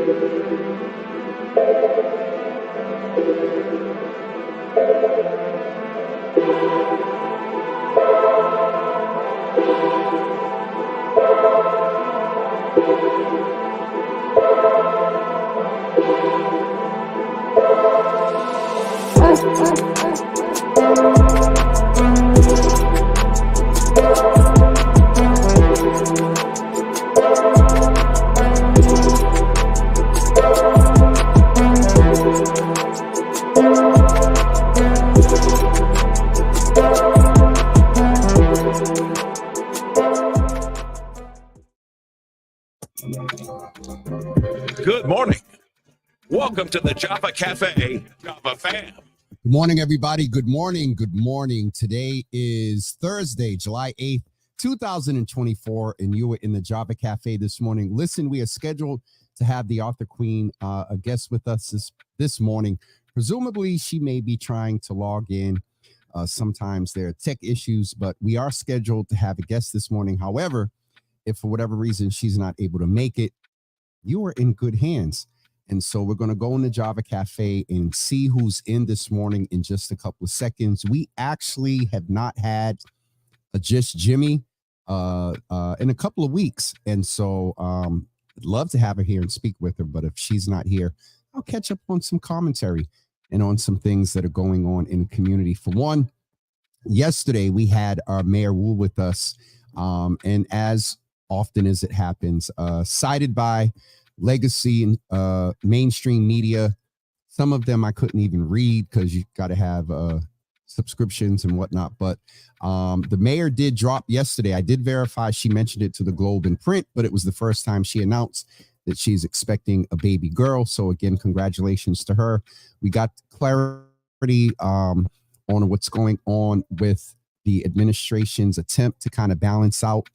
Good morning. Welcome to the Java Cafe, Java fam. Good morning, everybody. Good morning. Good morning. Today is Thursday, July 8th, 2024, and you were in the Java Cafe this morning. Listen, we are scheduled to have the author queen, a guest with us this morning. Presumably, she may be trying to log in. Sometimes there are tech issues, but we are scheduled to have a guest this morning. However, if for whatever reason she's not able to make it, you are in good hands. And so we're going to go in the Java Cafe and see who's in this morning in just a couple of seconds. We actually have not had a Just Jimmy in a couple of weeks. And so I'd love to have her here and speak with her. But if she's not here, I'll catch up on some commentary and on some things that are going on in the community. For one, yesterday we had our Mayor Wu with us. And as often as it happens, cited by legacy and mainstream media. Some of them I couldn't even read because you got to have subscriptions and whatnot. But the mayor did drop yesterday. I did verify she mentioned it to the Globe in print, but it was the first time she announced that she's expecting a baby girl. So again, congratulations to her. We got clarity on what's going on with the administration's attempt to kind of balance out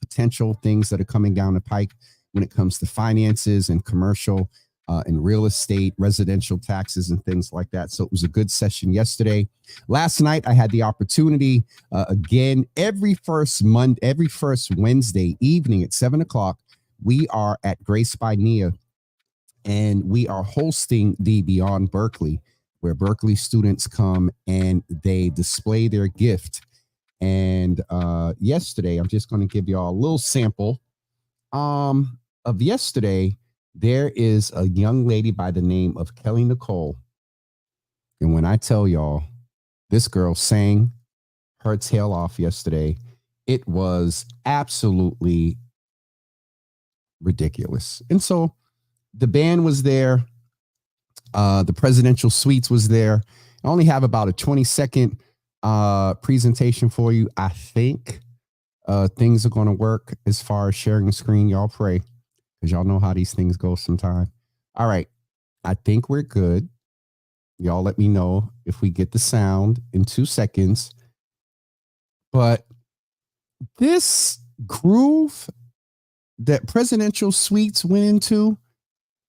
potential things that are coming down the pike when it comes to finances and commercial and real estate, residential taxes and things like that. So it was a good session yesterday. Last night, I had the opportunity again, every first Wednesday evening at 7:00, we are at Grace by Nia, and we are hosting the Beyond Berkeley, where Berkeley students come and they display their gift. And yesterday, I'm just going to give you all a little sample of yesterday. There is a young lady by the name of Kelly Nicole. And when I tell y'all, this girl sang her tail off yesterday, it was absolutely ridiculous. And so the band was there. The presidential suites was there. I only have about a 20-second presentation for you. I think things are going to work as far as sharing the screen. Y'all pray, because y'all know how these things go sometime. All right. I think we're good. Y'all let me know if we get the sound in 2 seconds. But this groove that presidential suites went into,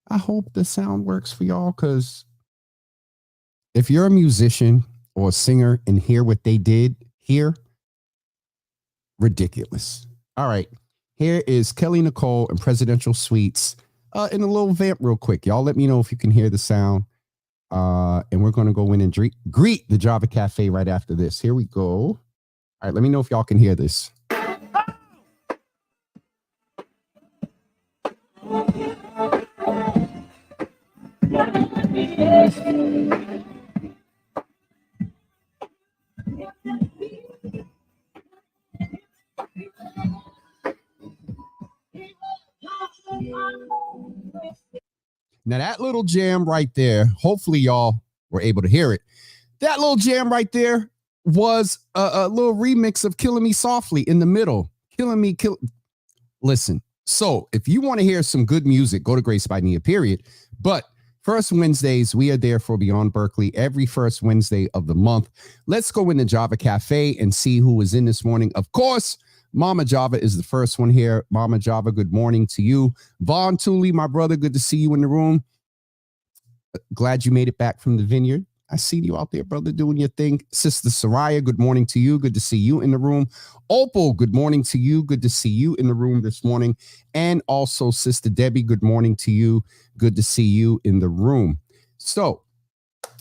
I hope the sound works for y'all, because if you're a musician or a singer and hear what they did here, ridiculous. All right, here is Kelly Nicole and Presidential Suites in a little vamp real quick. Y'all let me know if you can hear the sound. And we're going to go in and greet the Java Cafe right after this. Here we go. All right, let me know if y'all can hear this. Now that little jam right there, hopefully y'all were able to hear it. That little jam right there was a little remix of Killing Me Softly in the middle. Listen, so if you want to hear some good music, go to Grace by Nia, period. But first Wednesdays, we are there for Beyond Berkeley every first Wednesday of the month. Let's go in the Java Cafe and see who is in this morning. Of course, Mama Java is the first one here. Mama Java, good morning to you. Vaughn Tooley, my brother, good to see you in the room. Glad you made it back from the vineyard. I see you out there, brother, doing your thing. Sister Soraya, good morning to you. Good to see you in the room. Opal, good morning to you. Good to see you in the room this morning. And also, Sister Debbie, good morning to you. Good to see you in the room. So,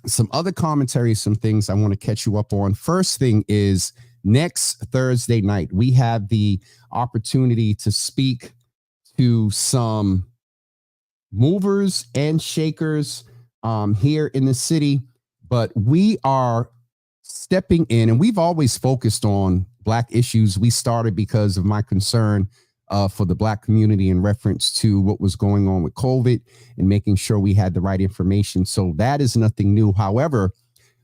some other commentary, some things I want to catch you up on. First thing is next Thursday night, we have the opportunity to speak to some movers and shakers here in the city, but we are stepping in, and we've always focused on Black issues. We started because of my concern for the Black community in reference to what was going on with COVID and making sure we had the right information. So that is nothing new. However,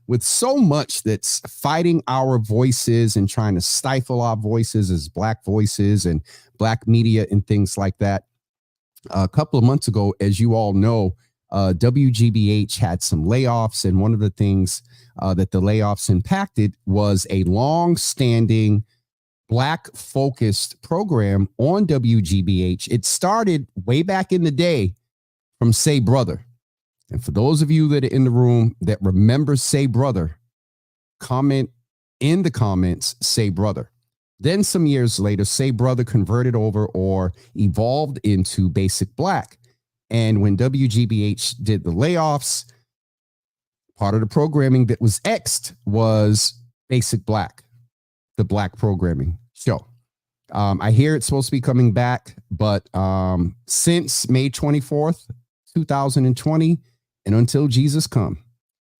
with so much that's fighting our voices and trying to stifle our voices as Black voices and Black media and things like that, a couple of months ago, as you all know, WGBH had some layoffs, and one of the things that the layoffs impacted was a long-standing Black-focused program on WGBH. It started way back in the day from Say Brother. And for those of you that are in the room that remember Say Brother, comment in the comments, Say Brother. Then some years later, Say Brother converted over or evolved into Basic Black. And when WGBH did the layoffs, part of the programming that was X'd was Basic Black, the Black programming show. I hear it's supposed to be coming back, but since May 24th, 2020, and until Jesus come,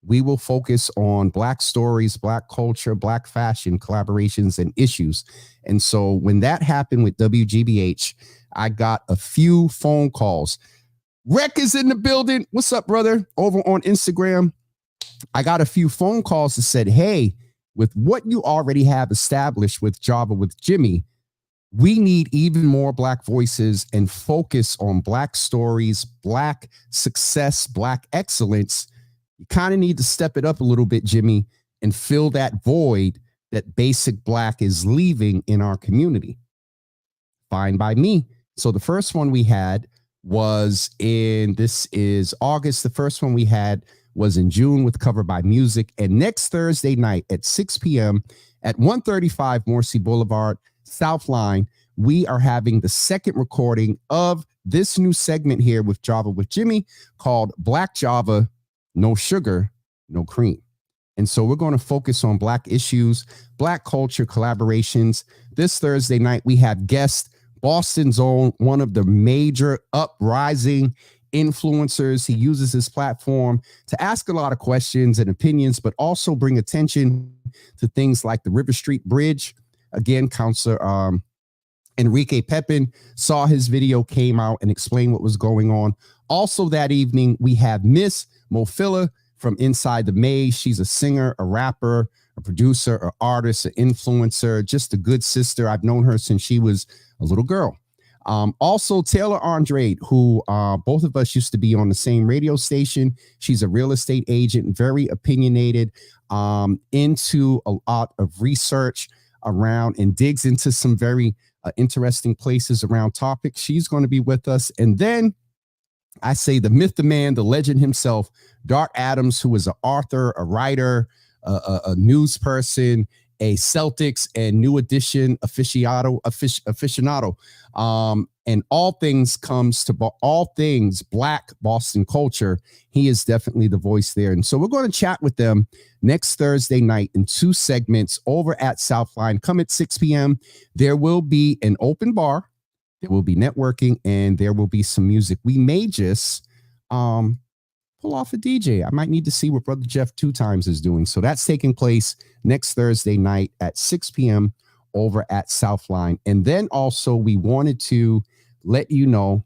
we will focus on Black stories, Black culture, Black fashion, collaborations, and issues. And so when that happened with WGBH, I got a few phone calls. Rec is in the building. What's up, brother? Over on Instagram, I got a few phone calls that said, hey, with what you already have established with Java with Jimmy, we need even more Black voices and focus on Black stories, Black success, Black excellence. You kind of need to step it up a little bit, Jimmy, and fill that void that Basic Black is leaving in our community. Fine by me. So the first one we had was this is August. The first one we had was in June with Cover by Music. And next Thursday night at 6 p.m. at 135 Morrissey Boulevard, South Line, we are having the second recording of this new segment here with Java with Jimmy called Black Java, No Sugar, No Cream. And so we're going to focus on Black issues, Black culture collaborations. This Thursday night, we have guest Boston's own, one of the major uprising influencers. He uses his platform to ask a lot of questions and opinions, but also bring attention to things like the River Street Bridge. Again, Counselor Enrique Pepin saw his video, came out and explained what was going on. Also that evening, we have Miss Mofilla from Inside the Maze. She's a singer, a rapper, a producer, an artist, an influencer, just a good sister. I've known her since she was a little girl. Also, Taylor Andrade, who both of us used to be on the same radio station. She's a real estate agent, very opinionated, into a lot of research around and digs into some very interesting places around topics. She's going to be with us. And then I say the myth, the man, the legend himself, Dart Adams, who is an author, a writer, a news person, a Celtics and New Edition aficionado, and all things comes to all things Black Boston culture. He is definitely the voice there. And so we're going to chat with them next Thursday night in two segments over at Southline. Come at 6 p.m. There will be an open bar. There will be networking, and there will be some music. We may just pull off a DJ. I might need to see what Brother Jeff Two Times is doing. So that's taking place next Thursday night at 6 p.m. over at Southline. And then also we wanted to let you know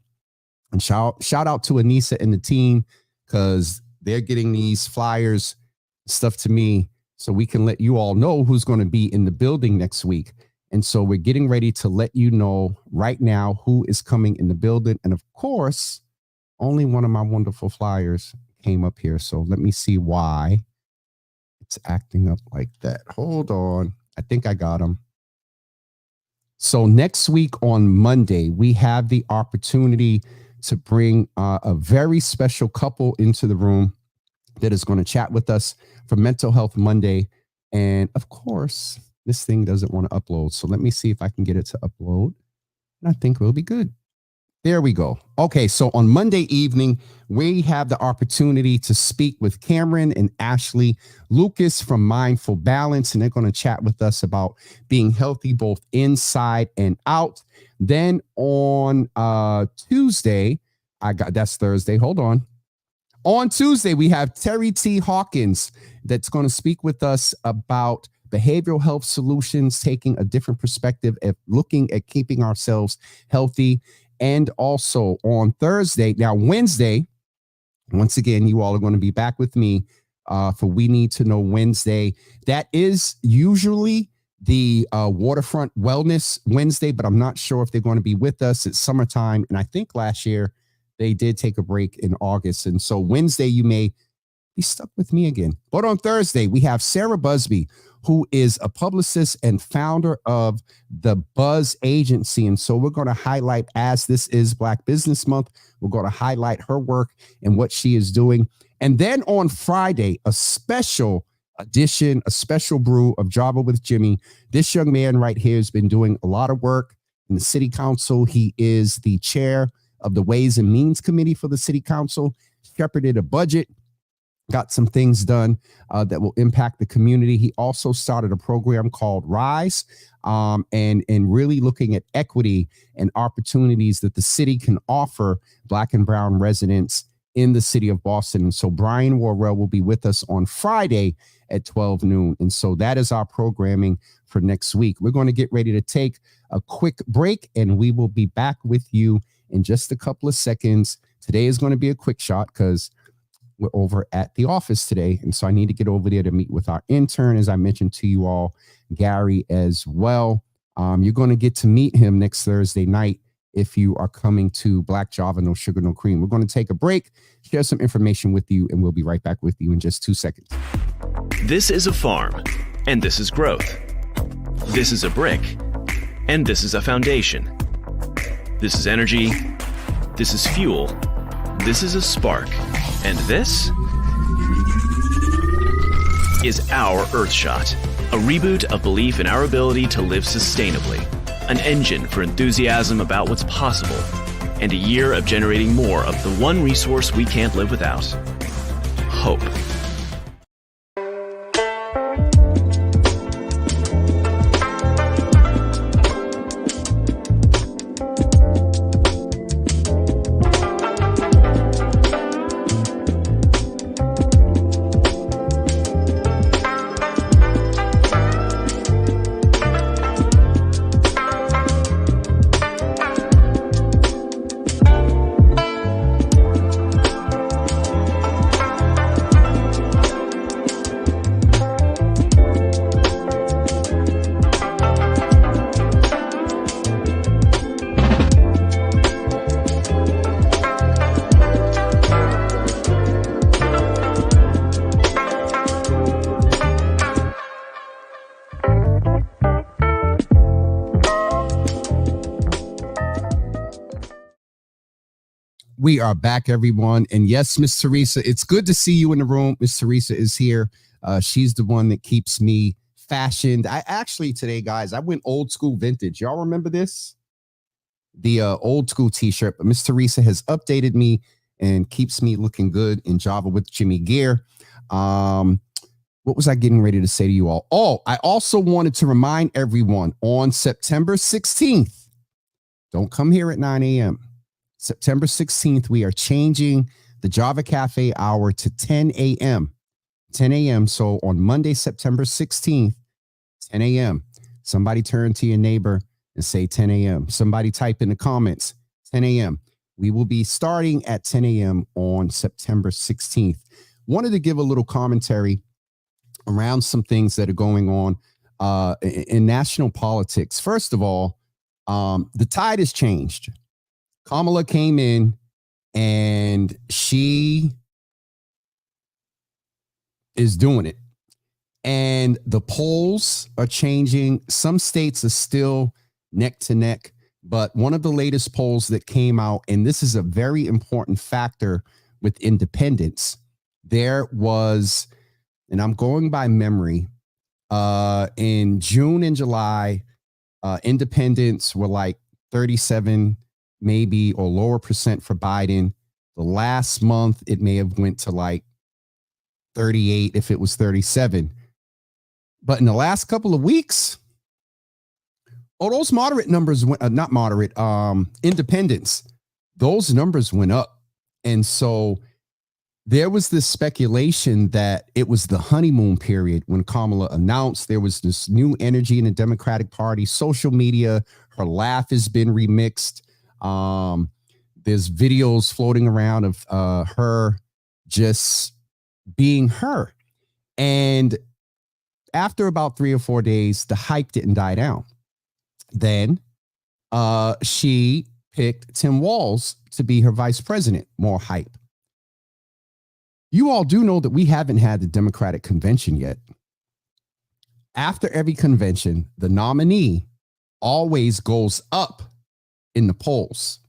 and shout out to Anissa and the team, because they're getting these flyers stuff to me so we can let you all know who's going to be in the building next week. And so we're getting ready to let you know right now who is coming in the building. And of course, only one of my wonderful flyers came up here. So let me see why it's acting up like that. Hold on. I think I got them. So next week on Monday, we have the opportunity to bring a very special couple into the room that is going to chat with us for Mental Health Monday. And of course, this thing doesn't want to upload. So let me see if I can get it to upload. And I think we'll be good. There we go. Okay, so on Monday evening, we have the opportunity to speak with Cameron and Ashley Lucas from Mindful Balance, and they're going to chat with us about being healthy both inside and out. Then on Tuesday, that's Thursday. Hold on. On Tuesday, we have Terry T. Hawkins that's going to speak with us about behavioral health solutions, taking a different perspective of looking at keeping ourselves healthy. And also on Thursday, now Wednesday, once again, you all are going to be back with me for We Need to Know Wednesday. That is usually the Waterfront Wellness Wednesday, but I'm not sure if they're going to be with us. It's summertime. And I think last year they did take a break in August. And so Wednesday, you may be stuck with me again. But on Thursday, we have Sarah Busby, who is a publicist and founder of the Buzz Agency. And so we're going to highlight, as this is Black Business Month, we're going to highlight her work and what she is doing. And then on Friday, a special edition, a special brew of Java with Jimmy. This young man right here has been doing a lot of work in the city council. He is the chair of the Ways and Means Committee for the city council, shepherded a budget, got some things done that will impact the community. He also started a program called Rise, and really looking at equity and opportunities that the city can offer Black and brown residents in the city of Boston. And so Brian Worrell will be with us on Friday at 12 noon. And so that is our programming for next week. We're going to get ready to take a quick break, and we will be back with you in just a couple of seconds. Today is going to be a quick shot because we're over at the office today. And so I need to get over there to meet with our intern, as I mentioned to you all, Gary, as well. You're going to get to meet him next Thursday night if you are coming to Black Java, No Sugar, No Cream. We're going to take a break, share some information with you, and we'll be right back with you in just 2 seconds. This is a farm, and this is growth. This is a brick, and this is a foundation. This is energy. This is fuel. This is a spark. And this is our Earthshot, a reboot of belief in our ability to live sustainably, an engine for enthusiasm about what's possible, and a year of generating more of the one resource we can't live without: hope. We are back, everyone. And yes, Miss Teresa, it's good to see you in the room. Miss Teresa is here. She's the one that keeps me fashioned. I actually today, guys, I went old school vintage. Y'all remember this? The old school t-shirt. But Miss Teresa has updated me and keeps me looking good in Java with Jimmy gear. What was I getting ready to say to you all? Oh, I also wanted to remind everyone on September 16th, don't come here at 9 a.m. September 16th, we are changing the Java Cafe hour to 10 a.m. 10 a.m. So on Monday, September 16th, 10 a.m. Somebody turn to your neighbor and say 10 a.m. Somebody type in the comments, 10 a.m. We will be starting at 10 a.m. on September 16th. Wanted to give a little commentary around some things that are going on in national politics. First of all, the tide has changed. Kamala came in and she is doing it. And the polls are changing. Some states are still neck to neck. But one of the latest polls that came out, and this is a very important factor with independents, there was, and I'm going by memory, in June and July, independents were like 37 maybe or lower percent for Biden. The last month, it may have went to like 38 if it was 37. But in the last couple of weeks, those moderate numbers went, not moderate, independents, those numbers went up. And so there was this speculation that it was the honeymoon period when Kamala announced there was this new energy in the Democratic Party. Social media, her laugh has been remixed. There's videos floating around of her just being her. And after about 3 or 4 days, the hype didn't die down. Then she picked Tim Walz to be her vice president. More hype. You all do know that we haven't had the Democratic convention yet. After every convention, the nominee always goes up in the polls.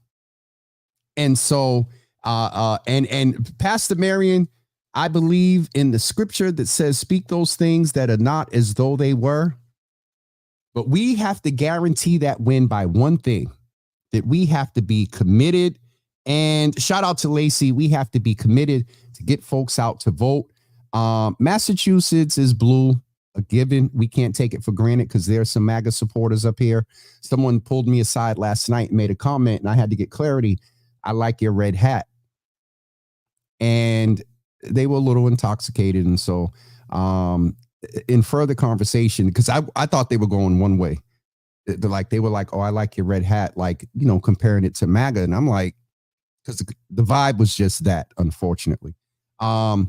And so, and Pastor Marion, I believe in the scripture that says, speak those things that are not as though they were. But we have to guarantee that win by one thing, that we have to be committed. And shout out to Lacey. We have to be committed to get folks out to vote. Massachusetts is blue, a given. We can't take it for granted because there's some MAGA supporters up here. Someone pulled me aside last night and made a comment, and I had to get clarity. I like your red hat. And they were a little intoxicated. And so in further conversation, because I thought they were going one way. They were like, oh, I like your red hat, like, you know, comparing it to MAGA. And I'm like, because the vibe was just that, unfortunately. And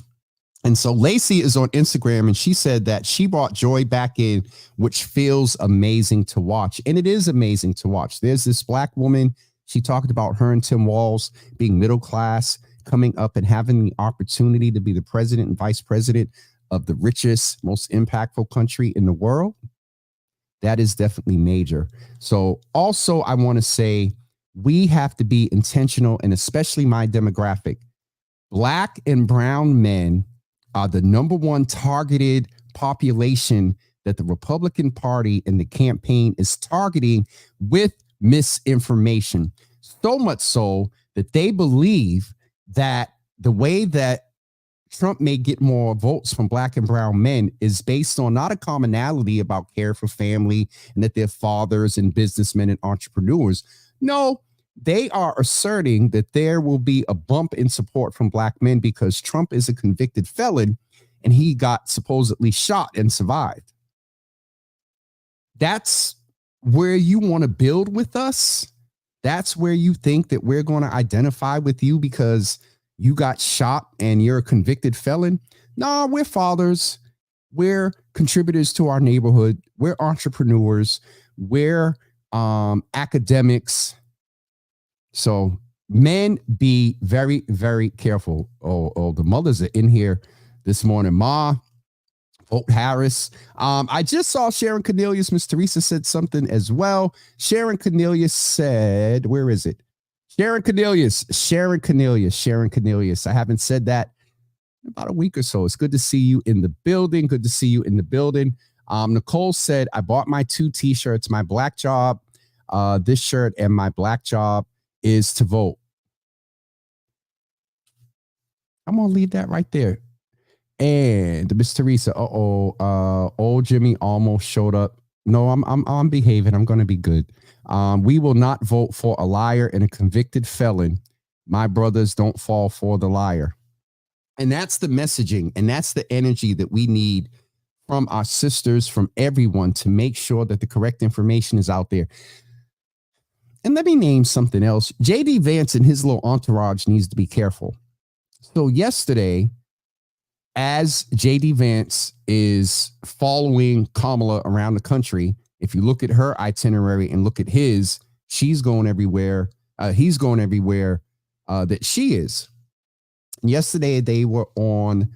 so Lacey is on Instagram, and she said that she brought joy back in, which feels amazing to watch. And it is amazing to watch. There's this Black woman. She talked about her and Tim Walz being middle class, coming up and having the opportunity to be the president and vice president of the richest, most impactful country in the world. That is definitely major. So also, I want to say we have to be intentional, and especially my demographic. Black and brown men are the number one targeted population that the Republican Party and the campaign is targeting with misinformation. So much so that they believe that the way that Trump may get more votes from Black and brown men is based on not a commonality about care for family and that they're fathers and businessmen and entrepreneurs. No, they are asserting that there will be a bump in support from Black men because Trump is a convicted felon and he got supposedly shot and survived. That's where you want to build with us. That's where you think that we're going to identify with you because you got shot and you're a convicted felon. No, we're fathers. We're contributors to our neighborhood. We're entrepreneurs. We're academics. So men, be very, very careful. Oh, the mothers are in here this morning. Ma, vote Harris. I just saw Sharon Cornelius. Miss Teresa said something as well. Sharon Cornelius said, where is it? Sharon Cornelius. I haven't said that in about a week or so. It's good to see you in the building. Nicole said, I bought my 2 t-shirts, my black job, this shirt, and my black job is to vote. I'm going to leave that right there. And Miss Teresa, old Jimmy almost showed up. No, I'm behaving. I'm going to be good. We will not vote for a liar and a convicted felon. My brothers don't fall for the liar. And that's the messaging, and that's the energy that we need from our sisters, from everyone, to make sure that the correct information is out there. And let me name something else. J.D. Vance and his little entourage needs to be careful. So yesterday, as J.D. Vance is following Kamala around the country, if you look at her itinerary and look at his, she's going everywhere. He's going everywhere that she is. Yesterday, they were on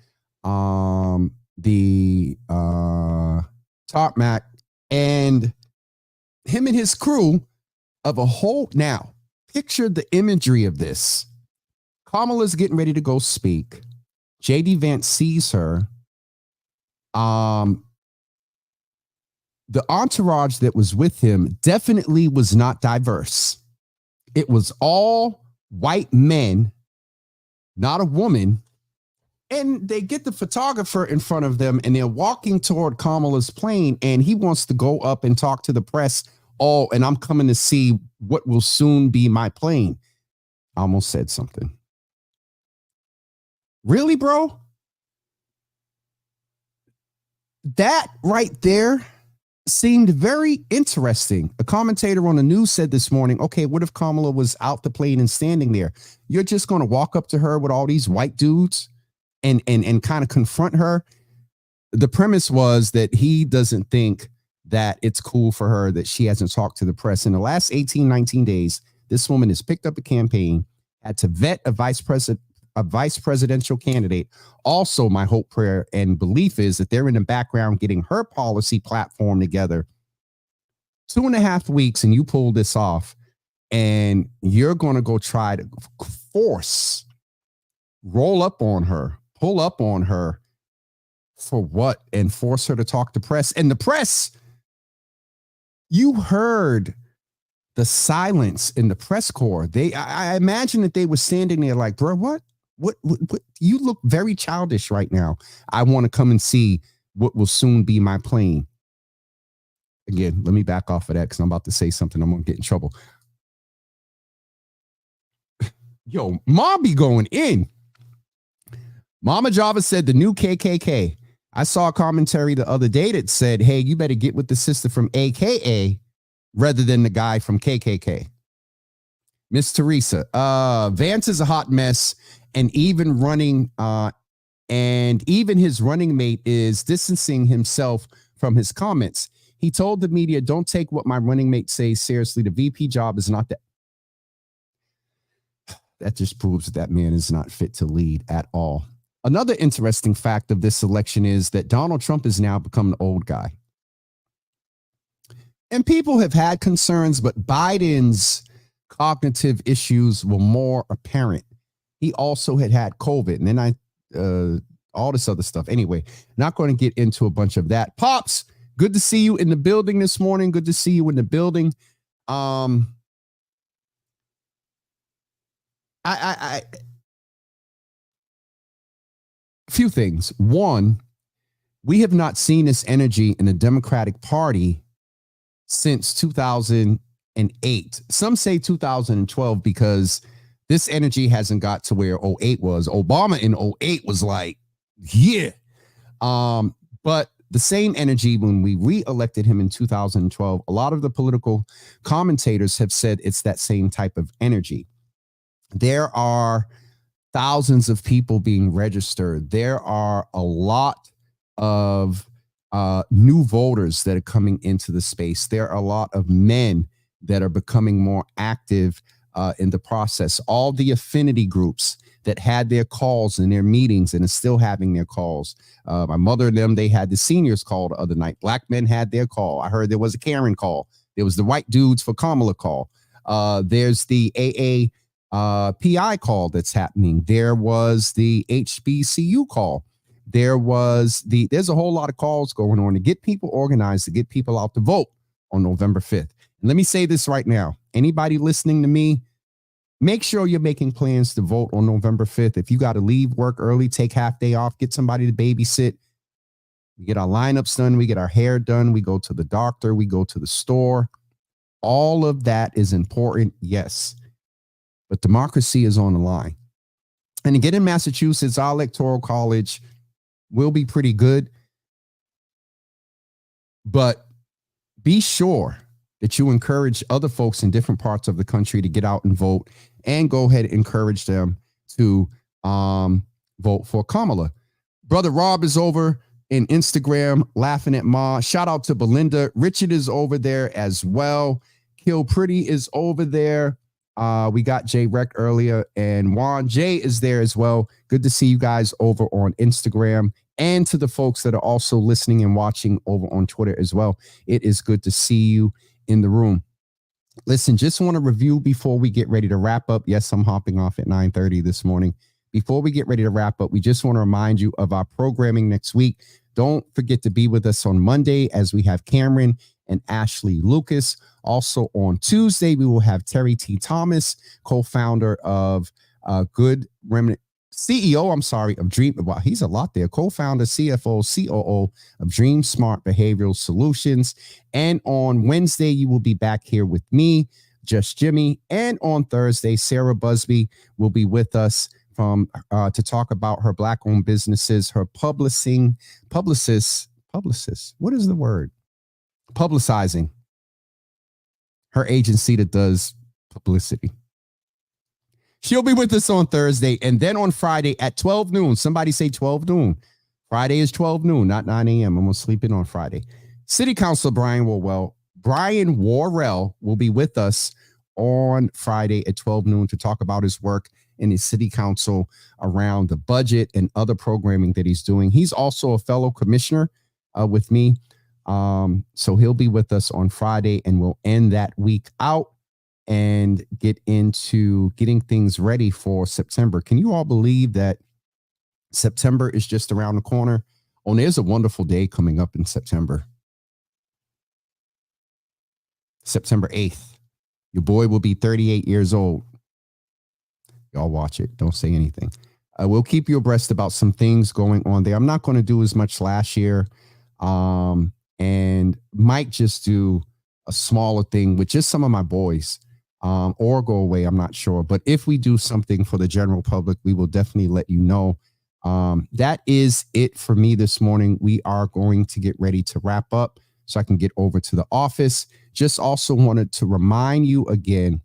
the tarmac, and him and his crew of a whole. Now, picture the imagery of this. Kamala's getting ready to go speak. JD Vance sees her. The entourage that was with him definitely was not diverse. It was all white men, not a woman. And they get the photographer in front of them and they're walking toward Kamala's plane and he wants to go up and talk to the press. Oh, and I'm coming to see what will soon be my plane. I almost said something. Really, bro? That right there seemed very interesting. A commentator on the news said this morning, okay, what if Kamala was out the plane and standing there? You're just going to walk up to her with all these white dudes and kind of confront her? The premise was that he doesn't think that it's cool for her that she hasn't talked to the press. In the last 18, 19 days, this woman has picked up a campaign, had to vet a vice presidential candidate. Also, my hope, prayer, and belief is that they're in the background getting her policy platform together. 2.5 weeks and you pull this off and you're going to go try to roll up on her, pull up on her for what? And force her to talk to press. And the press, you heard the silence in the press corps. I imagine that they were standing there like, bro, what? What? You look very childish right now. I want to come and see what will soon be my plane. Again, let me back off of that because I'm about to say something. I'm going to get in trouble. Yo, Mom be going in. Mama Java said the new KKK. I saw a commentary the other day that said, hey, you better get with the sister from AKA rather than the guy from KKK. Miss Teresa, Vance is a hot mess, and even his running mate is distancing himself from his comments. He told the media, don't take what my running mate says seriously. The VP job is not that. That just proves that man is not fit to lead at all. Another interesting fact of this election is that Donald Trump has now become the old guy. And people have had concerns, but Biden's cognitive issues were more apparent. He also had COVID, and then all this other stuff. Anyway, not going to get into a bunch of that. Pops, good to see you in the building this morning. Good to see you in the building. Few things. One, we have not seen this energy in the Democratic Party since 2008. Some say 2012 because this energy hasn't got to where 08 was. Obama in 08 was like, yeah. But the same energy when we re-elected him in 2012, a lot of the political commentators have said it's that same type of energy. There are thousands of people being registered. There are a lot of new voters that are coming into the space. There are a lot of men that are becoming more active in the process. All the affinity groups that had their calls and their meetings and are still having their calls. My mother and them, they had the seniors call the other night. Black men had their call. I heard there was a Karen call. There was the white dudes for Kamala call. There's the AA PI call that's happening. There was the HBCU call. There's a whole lot of calls going on to get people organized, to get people out to vote on November 5th. And let me say this right now. Anybody listening to me, make sure you're making plans to vote on November 5th. If you got to leave work early, take half day off, get somebody to babysit. We get our lineups done. We get our hair done. We go to the doctor. We go to the store. All of that is important. Yes. But democracy is on the line. And again, in Massachusetts, our electoral college will be pretty good. But be sure that you encourage other folks in different parts of the country to get out and vote, and go ahead and encourage them to vote for Kamala. Brother Rob is over in Instagram laughing at Ma. Shout out to Belinda. Richard is over there as well. Kill Pretty is over there. We got Jay Rec earlier, and Juan J is there as well. Good to see you guys over on Instagram, and to the folks that are also listening and watching over on Twitter as well. It is good to see you in the room. Listen, just want to review before we get ready to wrap up. Yes, I'm hopping off at 9:30 this morning. before we get ready to wrap up, we just want to remind you of our programming next week. Don't forget to be with us on Monday as we have Cameron and Ashley Lucas. Also on Tuesday, we will have Terry T. Thomas, co-founder of Good Remnant, CEO, of Dream. Wow, he's a lot there. Co-founder, CFO, COO of Dream Smart Behavioral Solutions. And on Wednesday, you will be back here with me, Just Jimmy. And on Thursday, Sarah Busby will be with us to talk about her Black-owned businesses, her publicist. What is the word? Publicizing her agency that does publicity. She'll be with us on Thursday. And then on Friday at 12 noon, somebody say 12 noon. Friday is 12 noon, not 9 a.m. I'm going to sleep in on Friday. City Councilor Brian Worrell will be with us on Friday at 12 noon to talk about his work in his city council around the budget and other programming that he's doing. He's also a fellow commissioner with me. So he'll be with us on Friday, and we'll end that week out and get into getting things ready for September. Can you all believe that September is just around the corner? Oh, there's a wonderful day coming up in September. September 8th. Your boy will be 38 years old. Y'all watch it. Don't say anything. We'll keep you abreast about some things going on there. I'm not going to do as much last year. And might just do a smaller thing with just some of my boys. Or go away, I'm not sure. But if we do something for the general public, we will definitely let you know. That is it for me this morning. We are going to get ready to wrap up so I can get over to the office. Just also wanted to remind you again,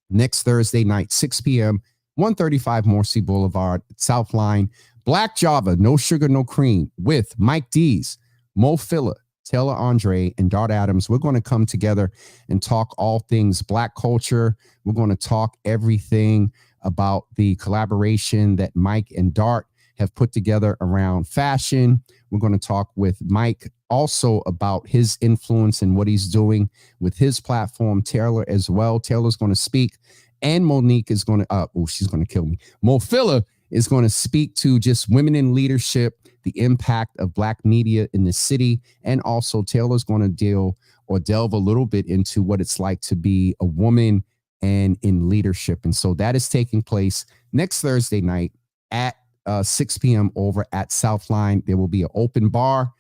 next Thursday night, 6 p.m., 135 Morrissey Boulevard, South Line, Black Java, No Sugar, No Cream, with Mike Dees, Mo Filler, Taylor Andre, and Dart Adams. We're going to come together and talk all things Black culture. We're going to talk everything about the collaboration that Mike and Dart have put together around fashion. We're going to talk with Mike also about his influence and what he's doing with his platform. Taylor as well. Taylor's going to speak, and Monique is going to, she's going to kill me. Mo Filler is going to speak to just women in leadership, the impact of Black media in the city. And also Taylor's going to delve a little bit into what it's like to be a woman and in leadership. And so that is taking place next Thursday night at 6 p.m. over at Southline. There will be an open bar.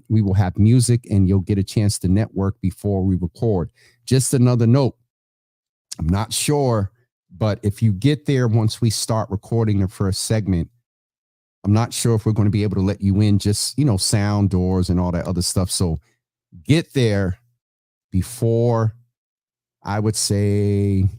We will have music, and you'll get a chance to network before we record. Just another note. I'm not sure, but if you get there once we start recording the first segment, I'm not sure if we're going to be able to let you in, just, sound doors and all that other stuff. So get there before, I would say,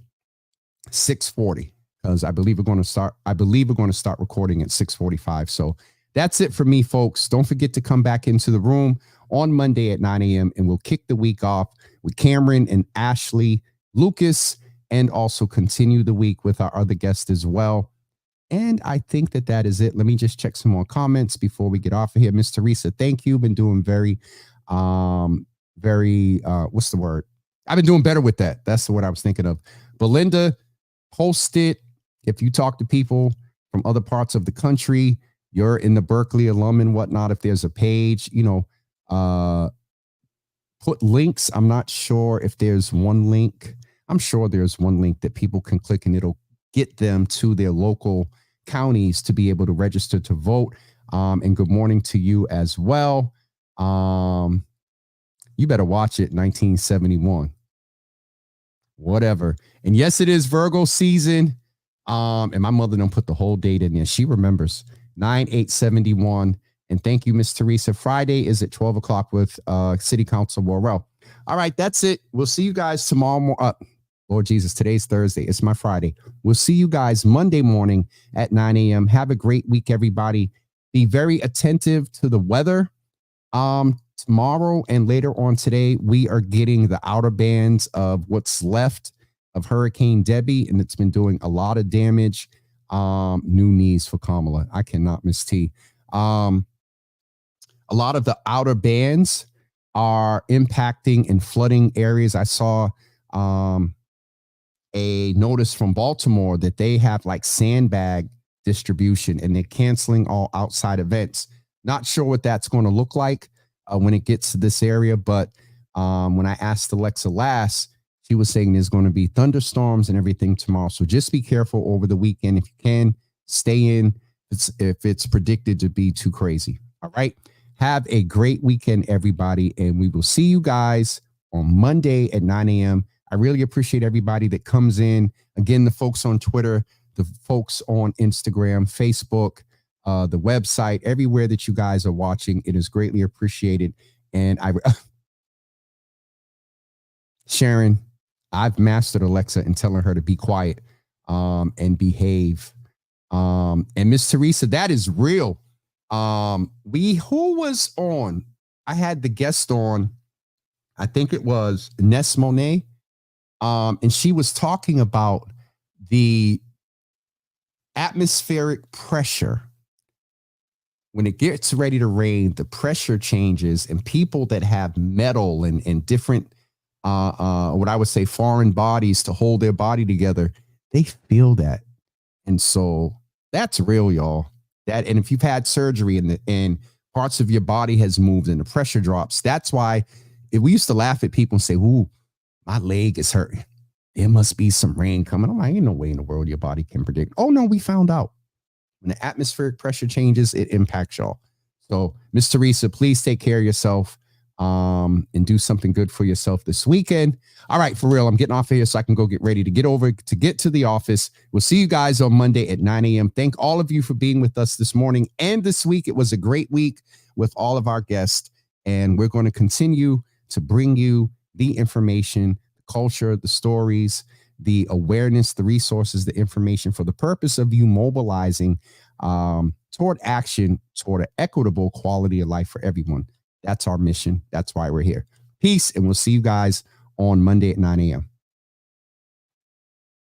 6:40, because I believe we're going to start recording at 6:45. So that's it for me, folks. Don't forget to come back into the room on Monday at 9 a.m. and we'll kick the week off with Cameron and Ashley Lucas, and also continue the week with our other guests as well. And I think that is it. Let me just check some more comments before we get off of here. Miss Teresa, thank you. Been doing what's the word? I've been doing better with that. That's the word I was thinking of. Belinda, post it. If you talk to people from other parts of the country, you're in the Berkeley alum and whatnot, if there's a page, put links. I'm not sure if there's one link. I'm sure there's one link that people can click and it'll get them to their local counties to be able to register to vote. And good morning to you as well. You better watch it. 1971. Whatever. And yes, it is Virgo season. And my mother don't put the whole date in there. She remembers 9/8/71. And thank you, Miss Teresa. Friday is at 12 o'clock with City Council Worrell. All right, that's it. We'll see you guys tomorrow. Lord Jesus, today's Thursday. It's my Friday. We'll see you guys Monday morning at 9 a.m. Have a great week, everybody. Be very attentive to the weather. Tomorrow and later on today, we are getting the outer bands of what's left of Hurricane Debbie, and it's been doing a lot of damage. New knees for Kamala. I cannot miss T. A lot of the outer bands are impacting and flooding areas. I saw a notice from Baltimore that they have like sandbag distribution, and they're canceling all outside events. Not sure what that's going to look like when it gets to this area, but when I asked Alexa last, she was saying there's going to be thunderstorms and everything tomorrow. So just be careful over the weekend. If you can, stay in if it's predicted to be too crazy. All right. Have a great weekend, everybody. And we will see you guys on Monday at 9 a.m. I really appreciate everybody that comes in. Again, the folks on Twitter, the folks on Instagram, Facebook, the website, everywhere that you guys are watching. It is greatly appreciated. And Sharon, I've mastered Alexa and telling her to be quiet and behave. And Miss Teresa, that is real. Who was on? I had the guest on, I think it was Ness Monet. And she was talking about the atmospheric pressure. When it gets ready to rain, the pressure changes, and people that have metal and different, what I would say, foreign bodies to hold their body together, they feel that. And so that's real, y'all. And if you've had surgery and parts of your body has moved and the pressure drops, that's why we used to laugh at people and say, ooh, my leg is hurting. There must be some rain coming. I'm like, ain't no way in the world your body can predict. Oh, no, we found out. When the atmospheric pressure changes, it impacts y'all. So, Miss Teresa, please take care of yourself and do something good for yourself this weekend. All right, for real, I'm getting off here so I can go get ready to get to the office. We'll see you guys on Monday at 9 a.m. Thank all of you for being with us this morning and this week. It was a great week with all of our guests, and we're going to continue to bring you the information, the culture, the stories, the awareness, the resources, the information for the purpose of you mobilizing toward action, toward an equitable quality of life for everyone. That's our mission. That's why we're here. Peace, and we'll see you guys on Monday at 9 a.m.